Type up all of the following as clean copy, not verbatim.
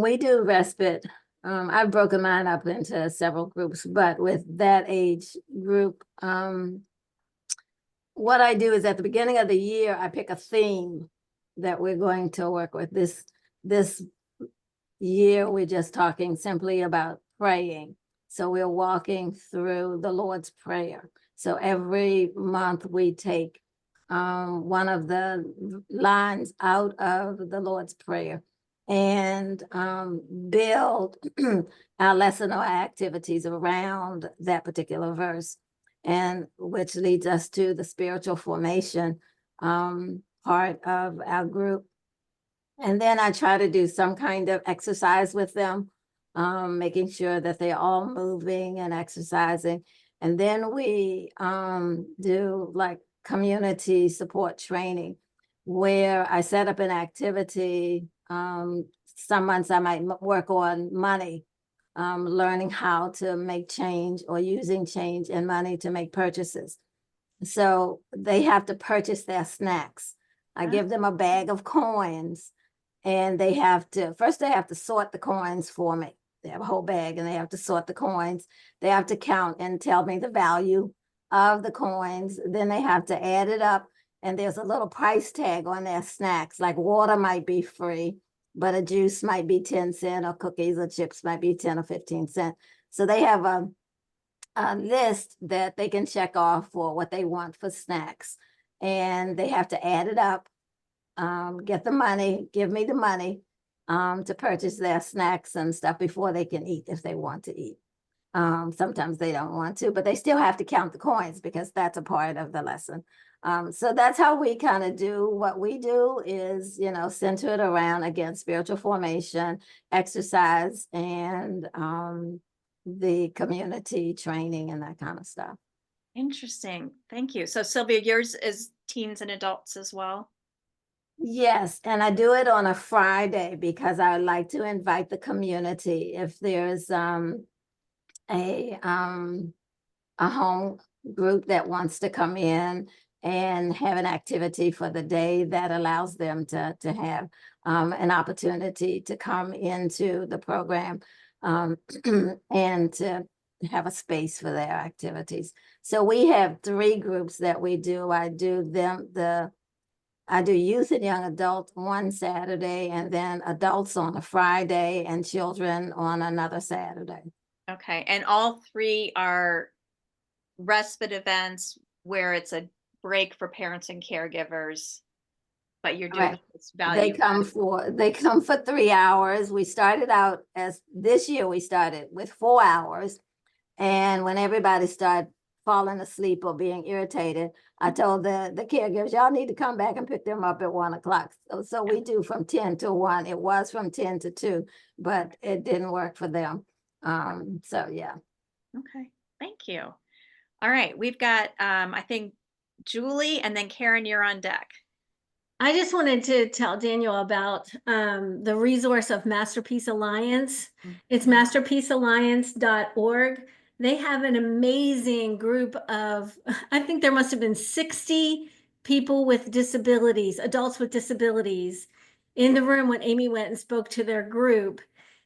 when we do respite, I've broken mine up into several groups, but with that age group, what I do is at the beginning of the year, I pick a theme that we're going to work with. This year, we're just talking simply about praying. So we're walking through the Lord's Prayer. So every month we take one of the lines out of the Lord's Prayer and build our lesson or activities around that particular verse, and which leads us to the spiritual formation part of our group. And then I try to do some kind of exercise with them, making sure that they're all moving and exercising. And then we do like community support training, where I set up an activity. Some months I might work on money, learning how to make change or using change and money to make purchases. So they have to purchase their snacks. I give them a bag of coins, and they have to sort the coins for me. They have a whole bag and they have to sort the coins. They have to count and tell me the value of the coins. Then they have to add it up, and there's a little price tag on their snacks. Like water might be free, but a juice might be 10 cents, or cookies or chips might be 10 or 15 cents. So they have a list that they can check off for what they want for snacks, and they have to add it up, get the money, give me the money to purchase their snacks and stuff before they can eat, if they want to eat. Sometimes they don't want to, but they still have to count the coins because that's a part of the lesson. So that's how we kind of do what we do, is, center it around, again, spiritual formation, exercise, and the community training and that kind of stuff. Interesting. Thank you. So Sylvia, yours is teens and adults as well? Yes, and I do it on a Friday because I like to invite the community. If there's a home group that wants to come in and have an activity for the day, that allows them to have an opportunity to come into the program and to have a space for their activities. So we have 3 groups that we do. I do youth and young adult one Saturday, and then adults on a Friday, and children on another Saturday. Okay. And all 3 are respite events where it's a break for parents and caregivers, but you're doing this value. They come for 3 hours. We started out this year we started with 4 hours. And when everybody started falling asleep or being irritated, I told the caregivers, y'all need to come back and pick them up at 1 o'clock. So we do from 10 to 1. It was from 10 to 2, but it didn't work for them. So yeah. Okay. Thank you. All right. We've got, I think, Julie, and then Karen, you're on deck. I just wanted to tell Daniel about the resource of Masterpiece Alliance. It's masterpiecealliance.org. They have an amazing group of, I think there must have been 60 people with disabilities, adults with disabilities, in the room when Amy went and spoke to their group.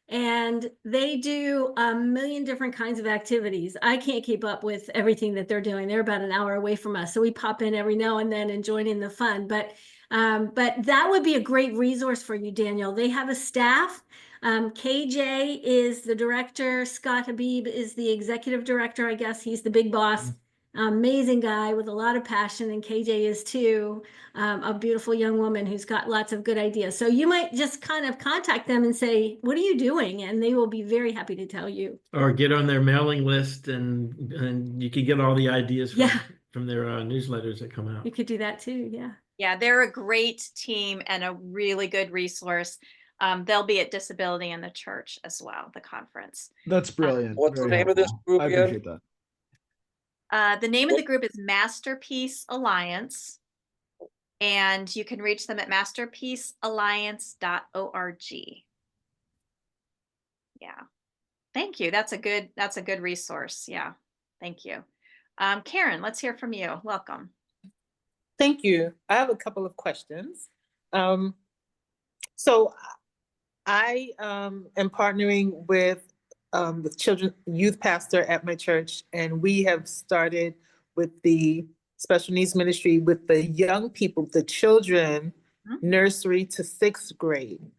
And they do a million different kinds of activities. I can't keep up with everything that they're doing. They're about an hour away from us, so we pop in every now and then and join in the fun. But that would be a great resource for you, Daniel. They have a staff. KJ is the director. Scott Habib is the executive director. I guess he's the big boss. Amazing guy with a lot of passion, and KJ is too. A beautiful young woman who's got lots of good ideas. So you might just kind of contact them and say, what are you doing? And they will be very happy to tell you. Or get on their mailing list, and you can get all the ideas from their newsletters that come out. You could do that too, yeah. Yeah, they're a great team and a really good resource. They'll be at Disability in the Church as well, the conference. That's brilliant. What's the name of this group I again? appreciate that. The name of the group is Masterpiece Alliance, and you can reach them at masterpiecealliance.org. Yeah, thank you. That's a good resource. Yeah, thank you. Karen, let's hear from you. Welcome. Thank you. I have a couple of questions. So I am partnering with the children youth pastor at my church, and we have started with the special needs ministry with the young people, the children, nursery to 6th grade.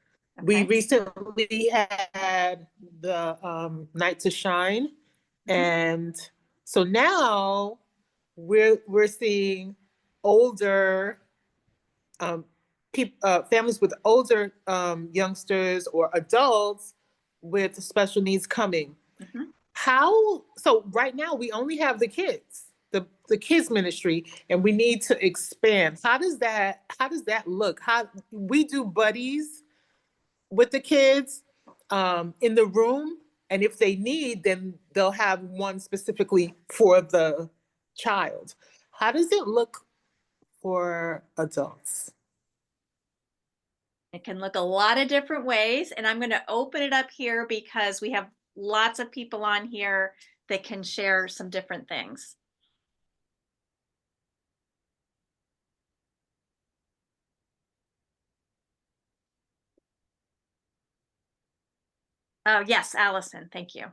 We Okay. recently had the Night to Shine, and so now we're seeing older families with older youngsters or adults with special needs coming. So right now we only have the kids, the kids ministry, and we need to expand. How does that look? How we do buddies with the kids in the room, and if they need, then they'll have one specifically for the child. How does it look for adults? It can look a lot of different ways, and I'm going to open it up here because we have lots of people on here that can share some different things. Oh, yes, Allison, thank you.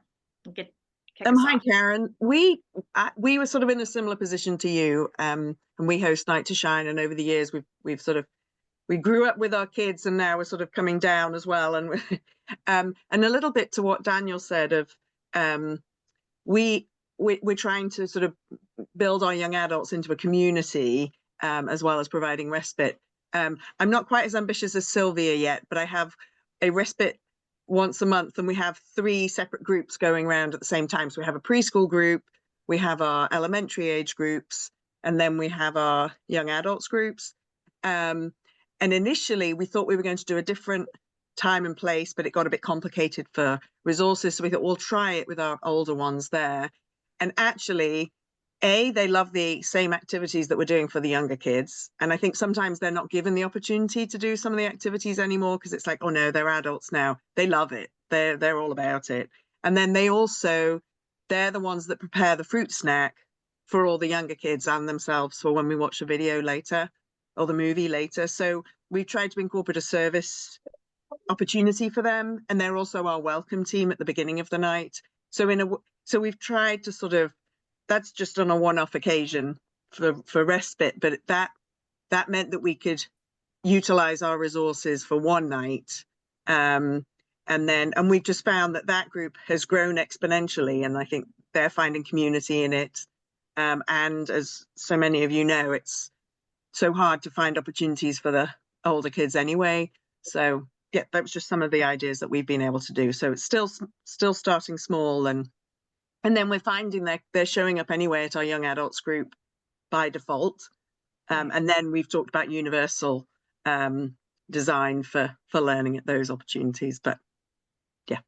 You could kick us Hi, off. Karen. We were sort of in a similar position to you, and we host Night to Shine. And over the years, we grew up with our kids, and now we're sort of coming down as well. And and a little bit to what Daniel said of we're trying to sort of build our young adults into a community, as well as providing respite. I'm not quite as ambitious as Sylvia yet, but I have a respite once a month, and we have 3 separate groups going around at the same time. So we have a preschool group, we have our elementary age groups, and then we have our young adults groups. And initially we thought we were going to do a different time and place, but it got a bit complicated for resources. So we thought we'll try it with our older ones there. And actually, they love the same activities that we're doing for the younger kids. And I think sometimes they're not given the opportunity to do some of the activities anymore because it's like, oh no, they're adults now. They love it. They're all about it. And then they're the ones that prepare the fruit snack for all the younger kids and themselves for when we watch the video later or the movie later. So we tried to incorporate a service opportunity for them. And they're also our welcome team at the beginning of the night. So we've tried to sort of, that's just on a one-off occasion for respite, but that meant that we could utilize our resources for one night. And we've just found that group has grown exponentially, and I think they're finding community in it. And as so many of you know, it's so hard to find opportunities for the older kids anyway. So yeah, that was just some of the ideas that we've been able to do. So it's still starting small, and then we're finding they're showing up anyway at our young adults group by default. And then we've talked about universal design for learning at those opportunities. But yeah.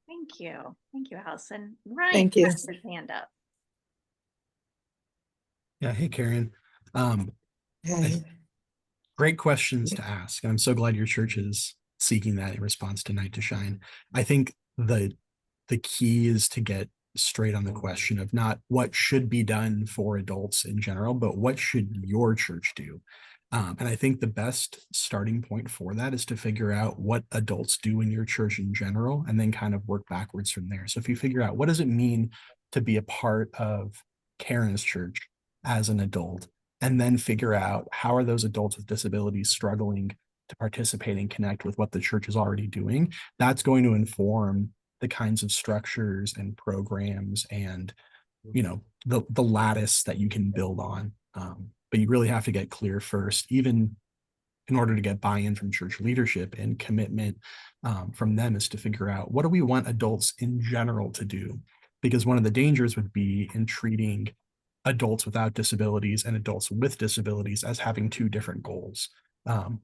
Thank you. Thank you, Allison. Ryan, Thank you. has his hand up. Yeah. Hey, Karen. Hey. Great questions to ask. I'm so glad your church is seeking that in response to Night to Shine. I think the key is to get straight on the question of not what should be done for adults in general, but what should your church do? And I think the best starting point for that is to figure out what adults do in your church in general, and then kind of work backwards from there. So if you figure out what does it mean to be a part of Karen's church as an adult, and then figure out how are those adults with disabilities struggling to participate and connect with what the church is already doing, that's going to inform the kinds of structures and programs and, the lattice that you can build on. But you really have to get clear first, even in order to get buy-in from church leadership and commitment from them, is to figure out what do we want adults in general to do? Because one of the dangers would be in treating adults without disabilities and adults with disabilities as having 2 different goals.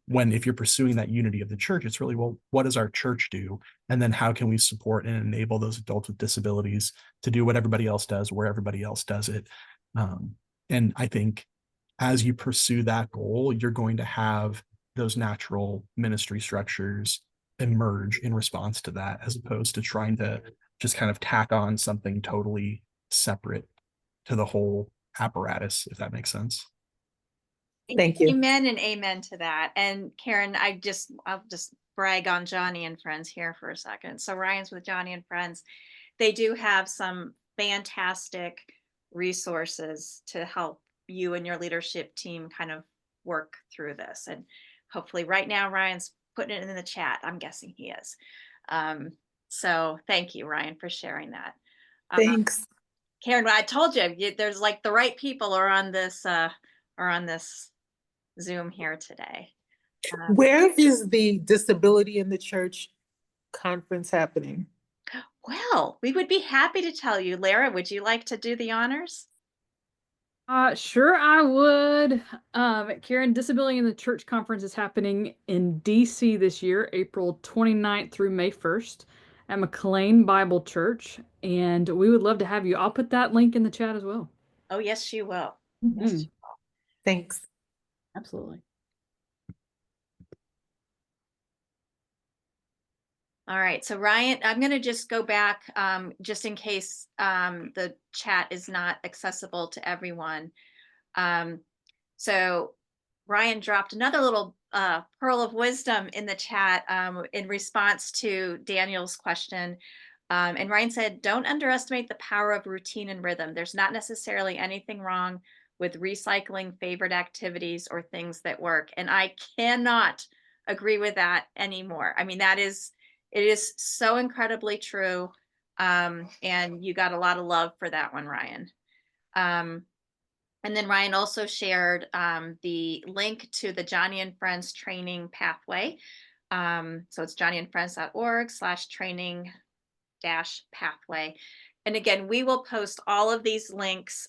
When if you're pursuing that unity of the church, it's really, well, what does our church do? And then how can we support and enable those adults with disabilities to do what everybody else does, where everybody else does it? And I think as you pursue that goal, you're going to have those natural ministry structures emerge in response to that, as opposed to trying to just kind of tack on something totally separate to the whole apparatus, if that makes sense. Thank you. Amen and amen to that. And Karen, I'll just brag on Johnny and Friends here for a second. So Ryan's with Johnny and Friends. They do have some fantastic resources to help you and your leadership team kind of work through this. And hopefully right now Ryan's putting it in the chat. I'm guessing he is. So thank you, Ryan, for sharing that. Thanks. Karen, I told you, there's like the right people are on this Zoom here today. Where is the Disability in the Church conference happening? Well, we would be happy to tell you. Lara, would you like to do the honors? Sure, I would. Karen, Disability in the Church Conference is happening in DC this year, April 29th through May 1st at McLean Bible Church, and we would love to have you. I'll put that link in the chat as well. Oh, yes, she will. Mhm. Thanks. Absolutely. All right, so Ryan, I'm going to just go back just in case the chat is not accessible to everyone. So Ryan dropped another little pearl of wisdom in the chat in response to Daniel's question. And Ryan said, don't underestimate the power of routine and rhythm. There's not necessarily anything wrong with recycling favorite activities or things that work. And I cannot agree with that anymore. I mean, it is so incredibly true. And you got a lot of love for that one, Ryan. And then Ryan also shared the link to the Johnny and Friends training pathway. So it's johnnyandfriends.org/training-pathway. And again, we will post all of these links.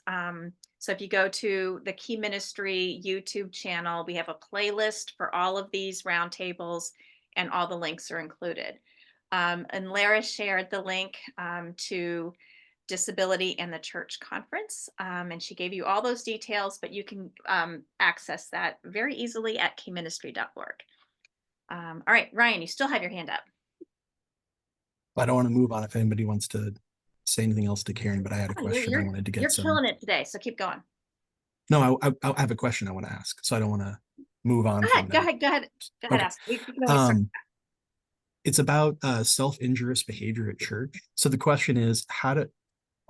So if you go to the Key Ministry YouTube channel, we have a playlist for all of these roundtables and all the links are included. And Lara shared the link to Disability and the Church Conference. And she gave you all those details, but you can access that very easily at keyministry.org. All right, Ryan, you still have your hand up. I don't want to move on if anybody wants to say anything else to Karen, but I had a question I wanted to get You're some. killing it today, so keep going. No, I have a question I want to ask, so I don't want to move on. Go ahead. Okay. Ask. We can always circle back. It's about self-injurious behavior at church. So the question is, are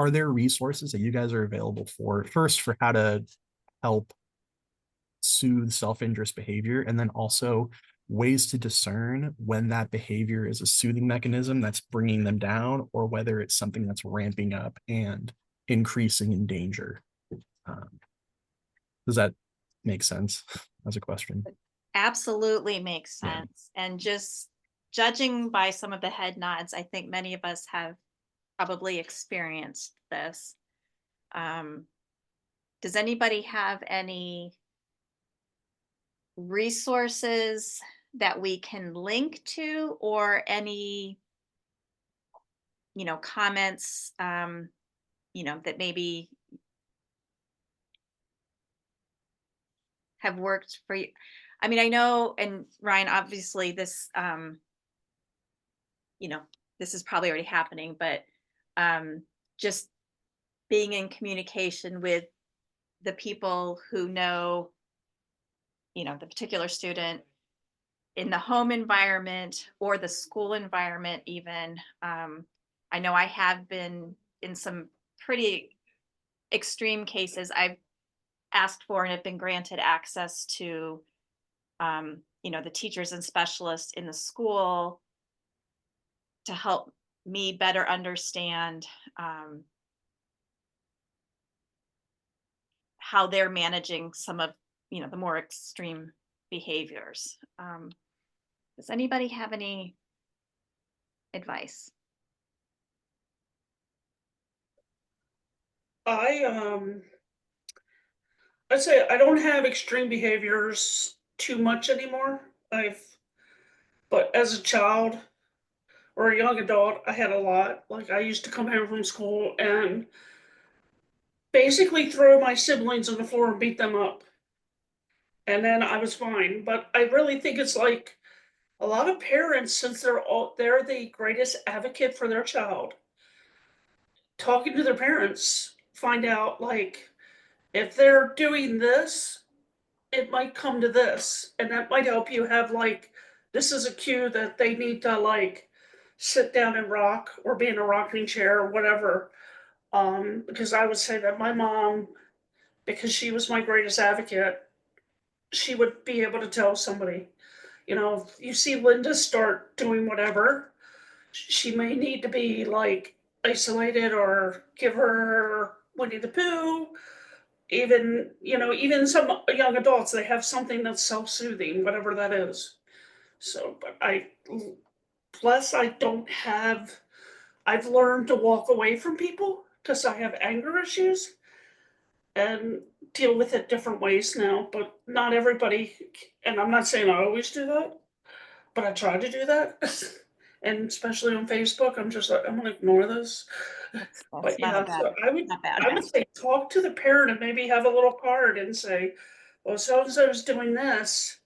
there resources that you guys are available for how to help soothe self-injurious behavior, and then also ways to discern when that behavior is a soothing mechanism that's bringing them down, or whether it's something that's ramping up and increasing in danger? Does that make sense as a question? Absolutely makes sense. Yeah. And just judging by some of the head nods, I think many of us have probably experienced this. Does anybody have any resources that we can link to, or any, comments, that maybe have worked for you? I mean, I know, and Ryan, obviously this, this is probably already happening, but just being in communication with the people who know, the particular student in the home environment or the school environment even. I know I have been in some pretty extreme cases. I've asked for and have been granted access to, the teachers and specialists in the school to help me better understand how they're managing some of, the more extreme behaviors. Does anybody have any advice? I'd say I don't have extreme behaviors too much anymore. But as a child or a young adult, I had a lot. Like, I used to come home from school and basically throw my siblings on the floor and beat them up. And then I was fine. But I really think it's like a lot of parents, since they're the greatest advocate for their child, talking to their parents, find out, like, if they're doing this, it might come to this, and that might help you have like, this is a cue that they need to like sit down and rock or be in a rocking chair or whatever. Because I would say that my mom, because she was my greatest advocate, she would be able to tell somebody, you know, if you see Linda start doing whatever, she may need to be like isolated, or give her Winnie the Pooh. Even, you know, even some young adults, they have something that's self-soothing, whatever that is. So, but plus I don't have, I've learned to walk away from people because I have anger issues and deal with it different ways now, but not everybody, and I'm not saying I always do that, but I try to do that. And especially on Facebook, I'm just like, I'm gonna ignore this. But not yeah, bad. so Not bad. I would say talk to the parent and maybe have a little card and say, well, so and so is doing this.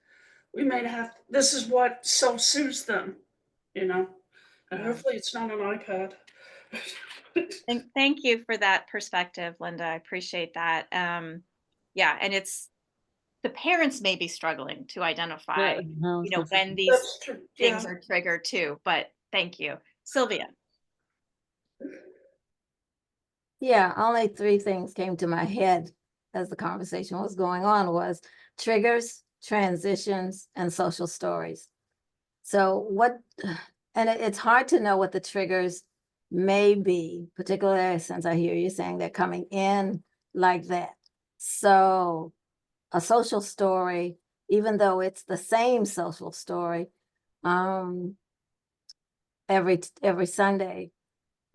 We may have, this is what self-soothes them, you know? And Yeah. hopefully it's not an iPad. Thank you for that perspective, Linda. I appreciate that. Yeah, and it's the parents may be struggling to identify, you know, when these That's true, things yeah. are triggered too. But thank you, Sylvia. Yeah, only three things came to my head as the conversation was going on was triggers, transitions, and social stories. So what, and it's hard to know what the triggers may be, particularly since I hear you saying they're coming in like that. So a social story, even though it's the same social story, every Sunday.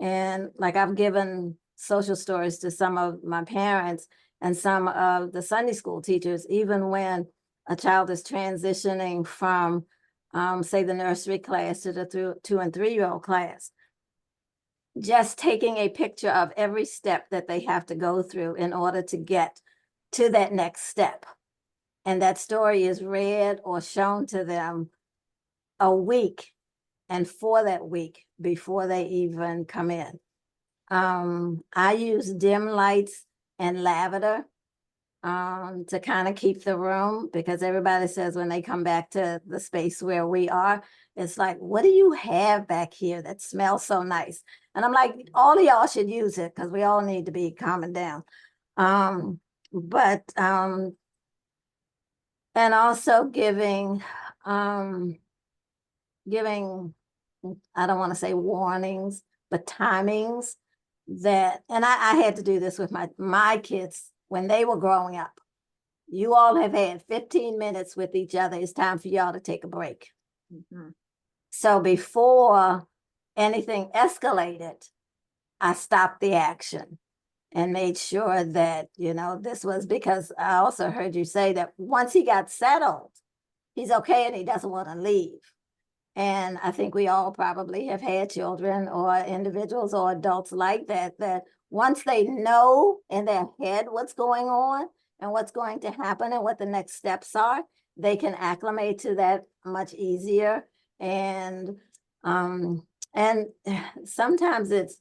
And like I've given social stories to some of my parents and some of the Sunday school teachers, even when a child is transitioning from, say, the nursery class to the 2 and 3-year-old class. Just taking a picture of every step that they have to go through in order to get to that next step. And that story is read or shown to them a week and for that week before they even come in. I use dim lights and lavender to kind of keep the room, because everybody says when they come back to the space where we are, it's like, what do you have back here that smells so nice? And I'm like, all of y'all should use it because we all need to be calming down. But and also giving, I don't want to say warnings, but timings that, and I had to do this with my kids when they were growing up. You all have had 15 minutes with each other. It's time for y'all to take a break. Mhm. So before anything escalated, I stopped the action and made sure that, you know, this was, because I also heard you say that once he got settled, he's okay and he doesn't want to leave. And I think we all probably have had children or individuals or adults like that, that once they know in their head what's going on and what's going to happen and what the next steps are, they can acclimate to that much easier. And sometimes it's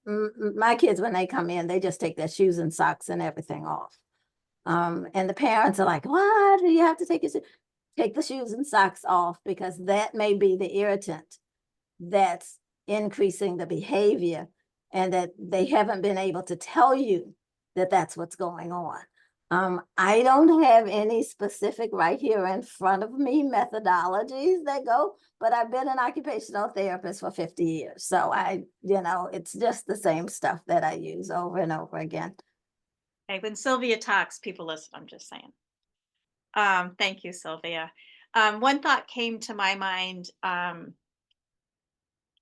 my kids, when they come in, they just take their shoes and socks and everything off. And the parents are like, "What? Do you have to take your shoes?" Take the shoes and socks off, because that may be the irritant that's increasing the behavior, and that they haven't been able to tell you that that's what's going on. I don't have any specific right here in front of me methodologies that go, but I've been an occupational therapist for 50 years. So it's just the same stuff that I use over and over again. Okay, when Sylvia talks, people listen. I'm just saying. Thank you, Sylvia. One thought came to my mind,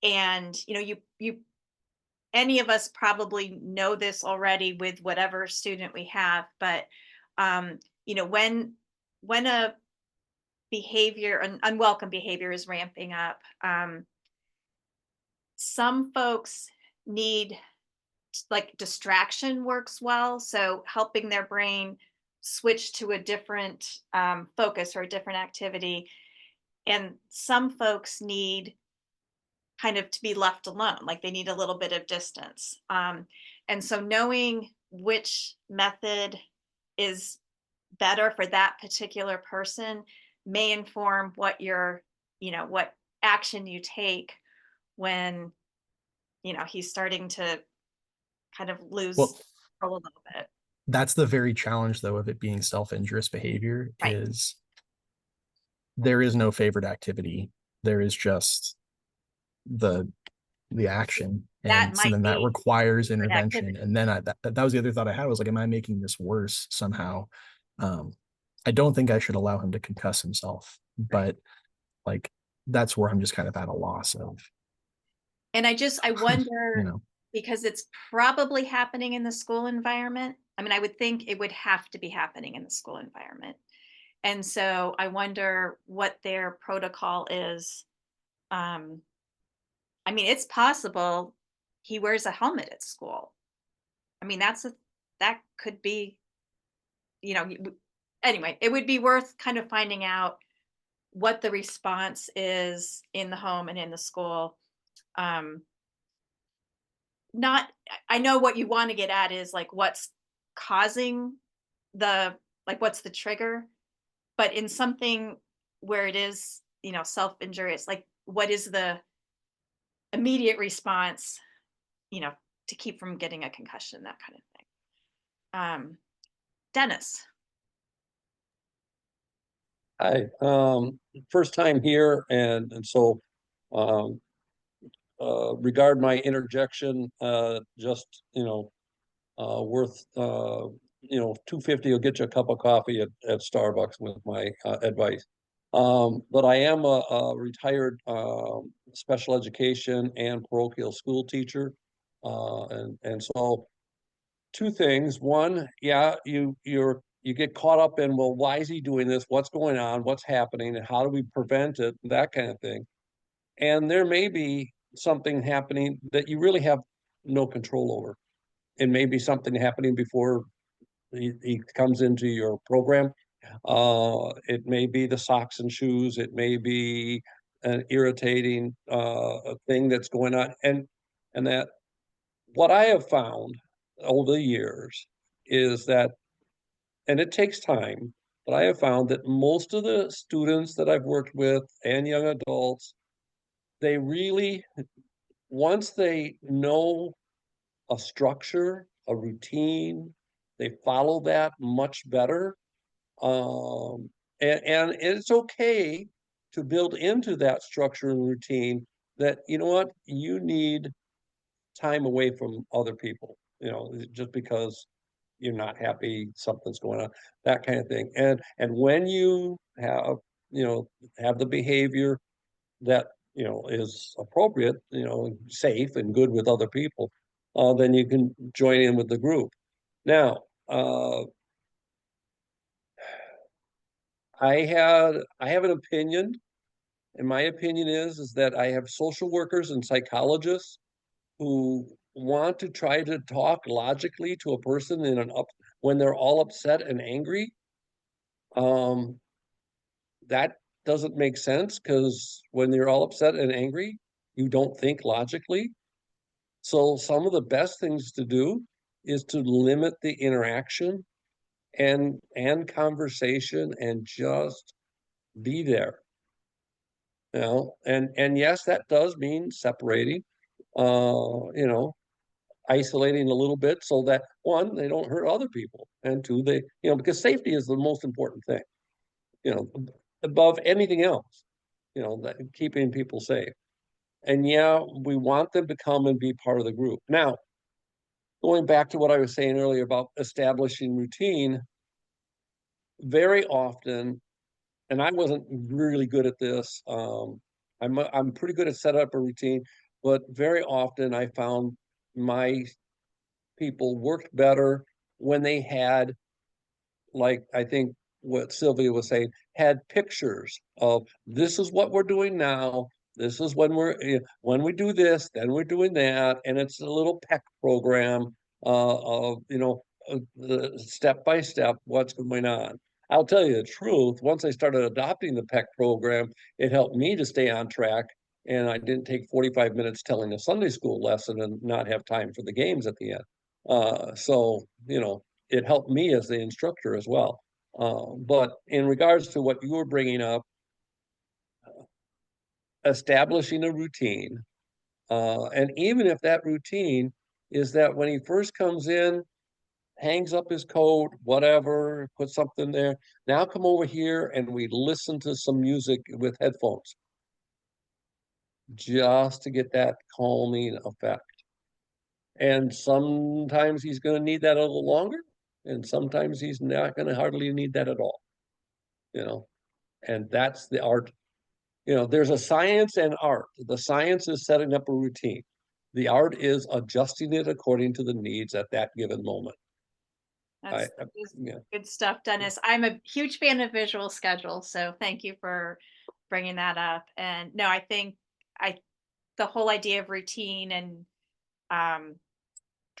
and you any of us probably know this already with whatever student we have, but when a behavior, an unwelcome behavior is ramping up, some folks need, like, distraction works well, so helping their brain switch to a different focus or a different activity. And some folks need kind of to be left alone, like they need a little bit of distance. And so knowing which method is better for that particular person may inform what your, what action you take when, he's starting to kind of lose Well, control a little bit. that's the very challenge, though, of it being self-injurious behavior. Right. Is there is no favored activity. There is just the action. That And so might then that be requires favored intervention. activity. And then that was the other thought I had, was like, am I making this worse somehow? I don't think I should allow him to concuss himself, but like, that's where I'm just kind of at a loss of, And I wonder, you know. because it's probably happening in the school environment. I mean, I would think it would have to be happening in the school environment. And so I wonder what their protocol is. I mean, it's possible he wears a helmet at school. I mean, that could be, anyway, it would be worth kind of finding out what the response is in the home and in the school. Not, I know what you want to get at is like what's causing what's the trigger, but in something where it is, self-injurious, like what is the immediate response, to keep from getting a concussion, that kind of thing. Dennis. Hi, first time here, and so regard my interjection, just worth $2.50 will get you a cup of coffee at Starbucks with my advice. But I am a retired special education and parochial school teacher, and so two things. One, yeah, you get caught up in, well, why is he doing this? What's going on? What's happening? And how do we prevent it? That kind of thing. And there may be something happening that you really have no control over. It may be something happening before he comes into your program. It may be the socks and shoes. It may be an irritating thing that's going on. And that what I have found over the years is that, and it takes time, but I have found that most of the students that I've worked with and young adults, they really, once they know a structure, a routine, they follow that much better. And it's okay to build into that structure and routine that, you know what, you need time away from other people, just because you're not happy, something's going on, that kind of thing. And when you have the behavior that, is appropriate, safe and good with other people, then you can join in with the group. Now, I have an opinion, and my opinion is that I have social workers and psychologists who want to try to talk logically to a person when they're all upset and angry. That doesn't make sense, because when you're all upset and angry, you don't think logically. So some of the best things to do is to limit the interaction and conversation and just be there. And yes, that does mean separating, isolating a little bit, so that one, they don't hurt other people, and two, they, because safety is the most important thing, above anything else, that keeping people safe. And yeah, we want them to come and be part of the group. Now, going back to what I was saying earlier about establishing routine, very often, and I wasn't really good at this, I'm pretty good at setting up a routine, but very often I found my people worked better when they had, like, I think what Sylvia was saying, had pictures of, this is what we're doing now. This is when we do this, then we're doing that. And it's a little PEC program of, the step by step, what's going on. I'll tell you the truth. Once I started adopting the PEC program, it helped me to stay on track. And I didn't take 45 minutes telling a Sunday school lesson and not have time for the games at the end. So, it helped me as the instructor as well. But in regards to what you were bringing up, establishing a routine, and even if that routine is that when he first comes in, hangs up his coat, whatever, put something there. Now come over here and we listen to some music with headphones, just to get that calming effect. And sometimes he's going to need that a little longer, and sometimes he's not going to hardly need that at all. And that's the art. There's a science and art. The science is setting up a routine. The art is adjusting it according to the needs at that given moment. That's good stuff, Dennis. I'm a huge fan of visual schedules, so thank you for bringing that up. And no, I think the whole idea of routine and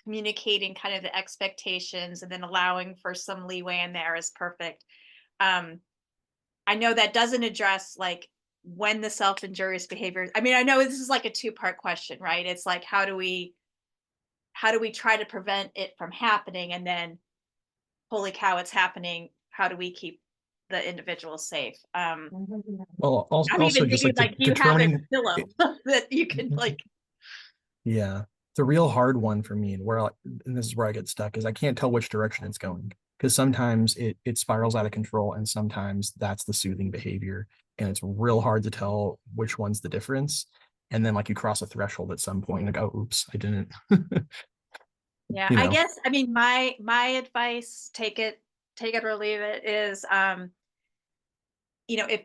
communicating kind of the expectations and then allowing for some leeway in there is perfect. I know that doesn't address like when the self-injurious behavior. I mean, I know this is like a two-part question, right? It's like how do we try to prevent it from happening, and then holy cow, it's happening. How do we keep the individual safe? Well, also, I'm even just thinking like you have a determining pillow that you can like. Yeah, the real hard one for me, and this is where I get stuck, is I can't tell which direction it's going, because sometimes it spirals out of control, and sometimes that's the soothing behavior, and it's real hard to tell which one's the difference. And then like you cross a threshold at some point, and like, oh, oops, I didn't. Yeah, I guess, I mean, my advice, take it or leave it, is, if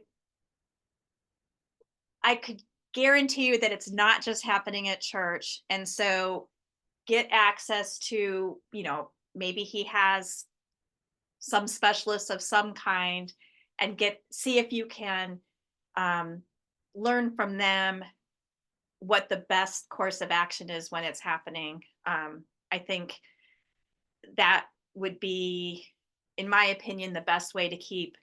I could guarantee you that it's not just happening at church. And so get access to, maybe he has some specialists of some kind, and see if you can learn from them what the best course of action is when it's happening. I think that would be, in my opinion, the best way to keep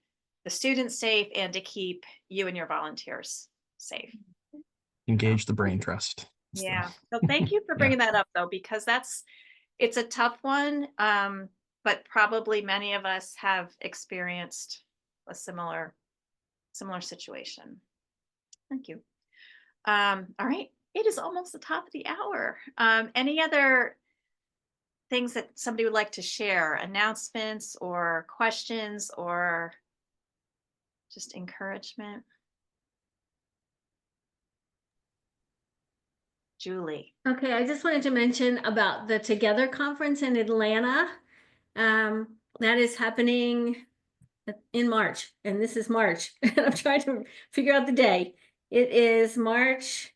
the students safe and to keep you and your volunteers safe. Engage the brain trust. Yeah. So thank you for bringing that up, though, because it's a tough one. But probably many of us have experienced a similar situation. Thank you. All right. It is almost the top of the hour. Any other things that somebody would like to share, announcements or questions or just encouragement? Julie. Okay, I just wanted to mention about the Together Conference in Atlanta. That is happening in March, and this is March. And I'm trying to figure out the day. It is March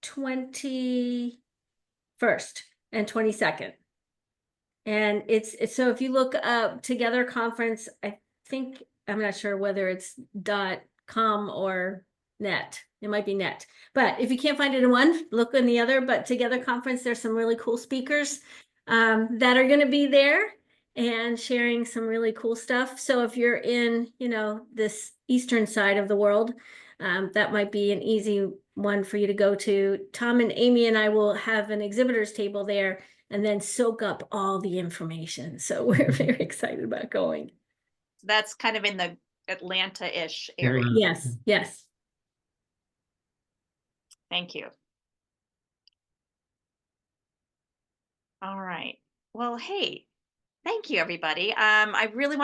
21st and 22nd. And it's so if you look up Together Conference, I think, I'm not sure whether it's .com or net. It might be net. But if you can't find it in one, look in the other. But Together Conference, there's some really cool speakers that are going to be there and sharing some really cool stuff. So if you're in, this eastern side of the world, that might be an easy one for you to go to. Tom and Amy and I will have an exhibitors table there and then soak up all the information. So we're very excited about going. That's kind of in the Atlanta-ish area. Yes. Thank you. All right. Well, hey, thank you, everybody. I really want